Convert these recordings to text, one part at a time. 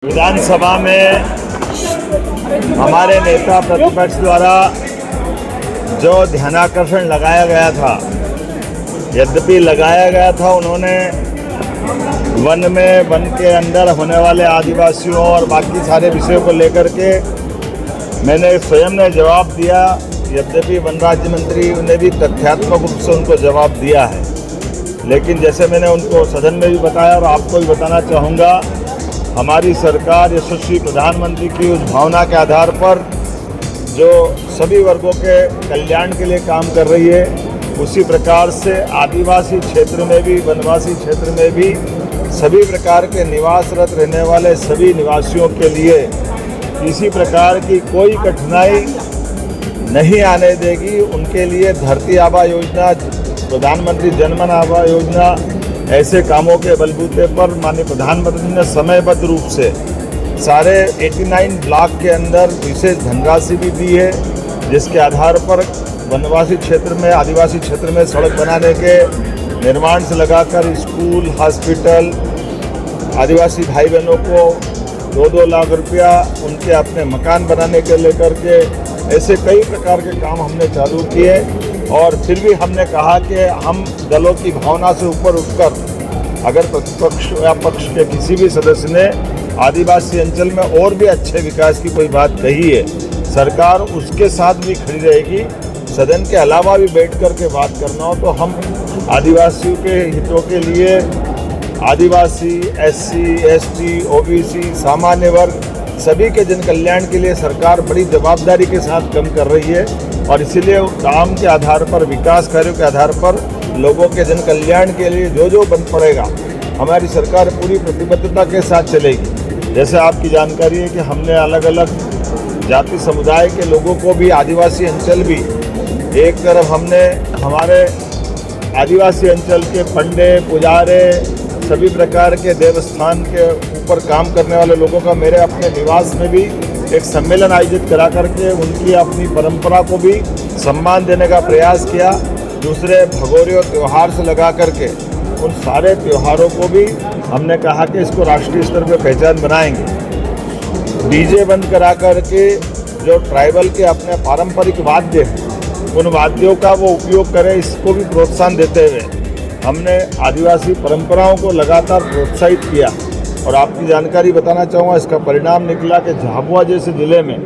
विधानसभा में हमारे नेता प्रतिपक्ष द्वारा जो ध्यानाकर्षण लगाया गया था, यद्यपि लगाया गया था, उन्होंने वन के अंदर होने वाले आदिवासियों और बाकी सारे विषयों को लेकर के मैंने स्वयं ने जवाब दिया। यद्यपि वन राज्य मंत्री ने भी तथ्यात्मक रूप से उनको जवाब दिया है, लेकिन जैसे मैंने उनको सदन में भी बताया और आपको भी बताना चाहूँगा, हमारी सरकार यशस्वी प्रधानमंत्री की उस भावना के आधार पर जो सभी वर्गों के कल्याण के लिए काम कर रही है, उसी प्रकार से आदिवासी क्षेत्र में भी, वनवासी क्षेत्र में भी सभी प्रकार के निवासरत रहने वाले सभी निवासियों के लिए किसी प्रकार की कोई कठिनाई नहीं आने देगी। उनके लिए धरती आबा योजना, प्रधानमंत्री जनमन आबा योजना, ऐसे कामों के बलबूते पर माननीय प्रधानमंत्री ने समयबद्ध रूप से सारे 89 ब्लॉक के अंदर विशेष धनराशि भी दी है, जिसके आधार पर वनवासी क्षेत्र में, आदिवासी क्षेत्र में सड़क बनाने के निर्माण से लगाकर स्कूल, हॉस्पिटल, आदिवासी भाई बहनों को 2-2 लाख रुपया उनके अपने मकान बनाने के लेकर के ऐसे कई प्रकार के काम हमने चालू किए। और फिर भी हमने कहा कि हम दलों की भावना से ऊपर उठकर, अगर प्रतिपक्ष या पक्ष के किसी भी सदस्य ने आदिवासी अंचल में और भी अच्छे विकास की कोई बात कही है, सरकार उसके साथ भी खड़ी रहेगी। सदन के अलावा भी बैठ कर के बात करना हो तो हम आदिवासियों के हितों के लिए, आदिवासी, SC, ST, OBC, सामान्य वर्ग सभी के जन कल्याण के लिए सरकार बड़ी जवाबदारी के साथ काम कर रही है। और इसीलिए काम के आधार पर, विकास कार्यों के आधार पर लोगों के जन कल्याण के लिए जो जो बन पड़ेगा, हमारी सरकार पूरी प्रतिबद्धता के साथ चलेगी। जैसे आपकी जानकारी है कि हमने अलग अलग जाति समुदाय के लोगों को भी, आदिवासी अंचल भी, एक तरफ हमने हमारे आदिवासी अंचल के पंडे, पुजारे, सभी प्रकार के देवस्थान के ऊपर काम करने वाले लोगों का मेरे अपने निवास में भी एक सम्मेलन आयोजित करा करके उनकी अपनी परंपरा को भी सम्मान देने का प्रयास किया। दूसरे भगोरे और त्यौहार से लगा करके उन सारे त्योहारों को भी हमने कहा कि इसको राष्ट्रीय स्तर पर पहचान बनाएंगे। डीजे बंद करा करके जो ट्राइबल के अपने पारंपरिक वाद्य हैं, उन वाद्यों का वो उपयोग करें, इसको भी प्रोत्साहन देते हुए हमने आदिवासी परंपराओं को लगातार प्रोत्साहित किया। और आपकी जानकारी बताना चाहूँगा, इसका परिणाम निकला कि झाबुआ जैसे ज़िले में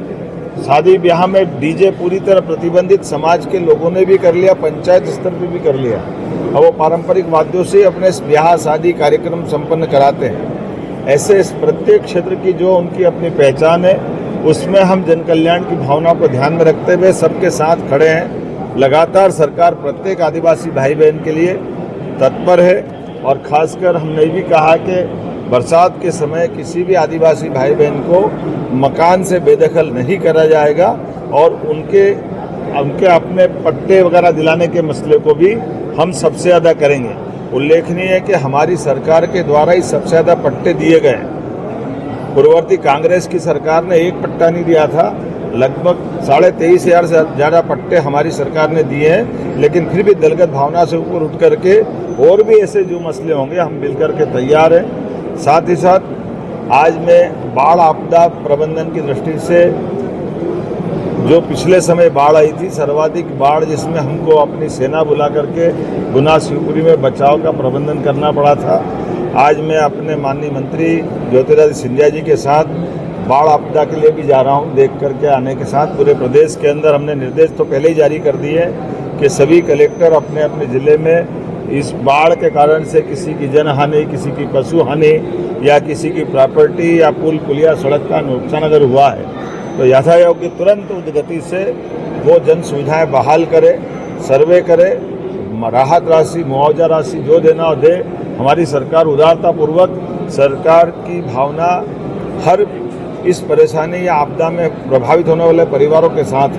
शादी ब्याह में डीजे पूरी तरह प्रतिबंधित समाज के लोगों ने भी कर लिया, पंचायत स्तर पर भी कर लिया। और वो पारंपरिक वाद्यों से अपने ब्याह शादी कार्यक्रम संपन्न कराते हैं। ऐसे इस प्रत्येक क्षेत्र की जो उनकी अपनी पहचान है, उसमें हम जन कल्याण की भावना को ध्यान में रखते हुए सबके साथ खड़े हैं। लगातार सरकार प्रत्येक आदिवासी भाई बहन के लिए तत्पर है। और खासकर हमने भी कहा कि बरसात के समय किसी भी आदिवासी भाई बहन को मकान से बेदखल नहीं करा जाएगा और उनके अपने पट्टे वगैरह दिलाने के मसले को भी हम सबसे ज़्यादा करेंगे। उल्लेखनीय है कि हमारी सरकार के द्वारा ही सबसे ज़्यादा पट्टे दिए गए। पूर्ववर्ती कांग्रेस की सरकार ने एक पट्टा नहीं दिया था, लगभग 23,500 से ज़्यादा पट्टे हमारी सरकार ने दिए हैं। लेकिन फिर भी दलगत भावना से ऊपर उठ करके और भी ऐसे जो मसले होंगे हम मिलकर के तैयार हैं। साथ ही साथ आज मैं बाढ़ आपदा प्रबंधन की दृष्टि से, जो पिछले समय बाढ़ आई थी, सर्वाधिक बाढ़ जिसमें हमको अपनी सेना बुला करके गुना शिवपुरी में बचाव का प्रबंधन करना पड़ा था, आज मैं अपने माननीय मंत्री ज्योतिरादित्य सिंधिया जी के साथ बाढ़ आपदा के लिए भी जा रहा हूं। देख करके आने के साथ पूरे प्रदेश के अंदर हमने निर्देश तो पहले ही जारी कर दिए हैं कि सभी कलेक्टर अपने अपने ज़िले में इस बाढ़ के कारण से किसी की जनहानि, किसी की पशु हानि या किसी की प्रॉपर्टी या पुल पुलिया सड़क का नुकसान अगर हुआ है तो यथायोग की तुरंत गति से वो जन सुविधाएँ बहाल करे, सर्वे करे, राहत राशि, मुआवजा राशि जो देना हो दे। हमारी सरकार उदारतापूर्वक, सरकार की भावना हर इस परेशानी या आपदा में प्रभावित होने वाले परिवारों के साथ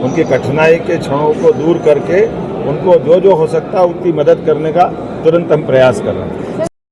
उनकी कठिनाई के क्षणों को दूर करके उनको जो जो हो सकता है उनकी मदद करने का तुरंत हम प्रयास कर रहे हैं।